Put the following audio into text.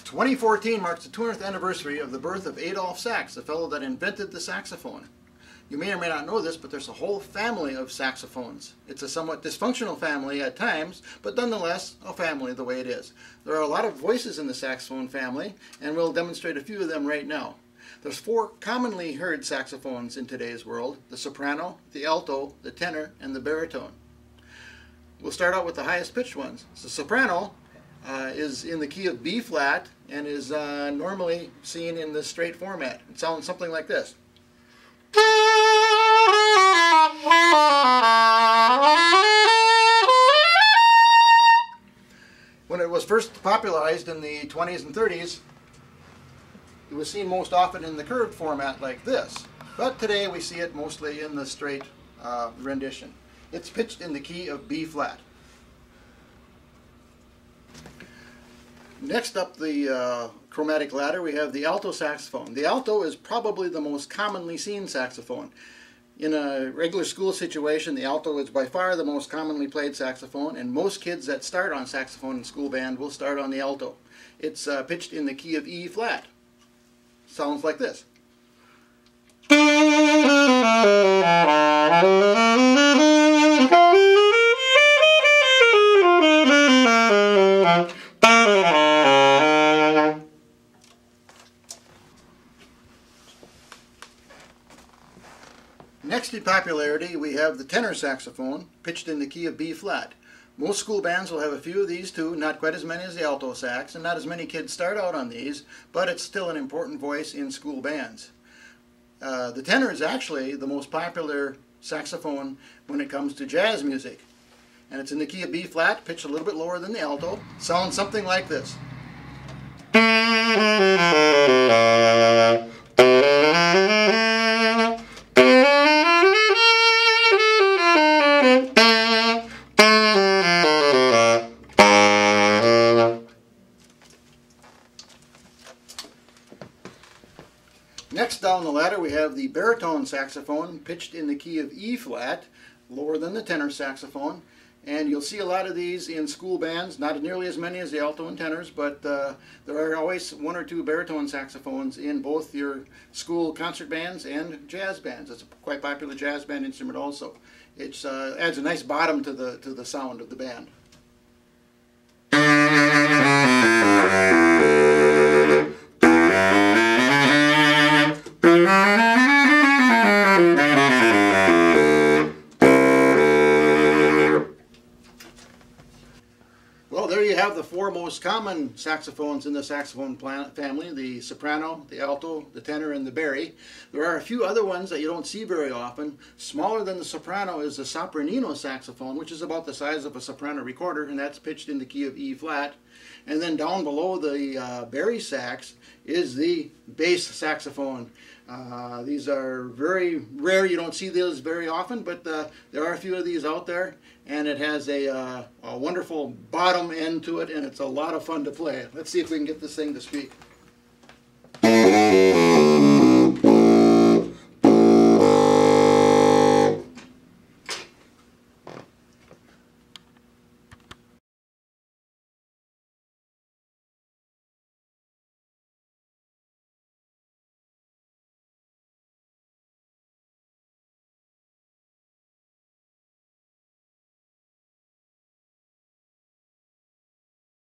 2014 marks the 200th anniversary of the birth of Adolphe Sax, the fellow that invented the saxophone. You may or may not know this, but there's a whole family of saxophones. It's a somewhat dysfunctional family at times, but nonetheless a family the way it is. There are a lot of voices in the saxophone family, and we'll demonstrate a few of them right now. There's 4 commonly heard saxophones in today's world: the soprano, the alto, the tenor, and the baritone. We'll start out with the highest pitched ones. The soprano is in the key of B flat and is normally seen in the straight format. It sounds something like this. When it was first popularized in the 20s and 30s, it was seen most often in the curved format like this. But today we see it mostly in the straight rendition. It's pitched in the key of B flat. Next up the chromatic ladder, we have the alto saxophone. The alto is probably the most commonly seen saxophone. In a regular school situation, the alto is by far the most commonly played saxophone, and most kids that start on saxophone in school band will start on the alto. It's pitched in the key of E flat. Sounds like this. Next in popularity, we have the tenor saxophone, pitched in the key of B flat. Most school bands will have a few of these too, not quite as many as the alto sax, and not as many kids start out on these, but it's still an important voice in school bands. The tenor is actually the most popular saxophone when it comes to jazz music. And it's in the key of B flat, pitched a little bit lower than the alto. Sounds something like this. Next down the ladder we have the baritone saxophone, pitched in the key of E flat, lower than the tenor saxophone. And you'll see a lot of these in school bands, not nearly as many as the alto and tenors, but there are always 1 or 2 baritone saxophones in both your school concert bands and jazz bands. It's a quite popular jazz band instrument also. It adds a nice bottom to the sound of the band. Well, there you have the 4 most common saxophones in the saxophone family: the soprano, the alto, the tenor, and the bari. There are a few other ones that you don't see very often. Smaller than the soprano is the sopranino saxophone, which is about the size of a soprano recorder, and that's pitched in the key of E flat. And then down below the bari sax is the bass saxophone. These are very rare. You don't see those very often, but there are a few of these out there, and it has a wonderful bottom end to it, and it's a lot of fun to play. Let's see if we can get this thing to speak.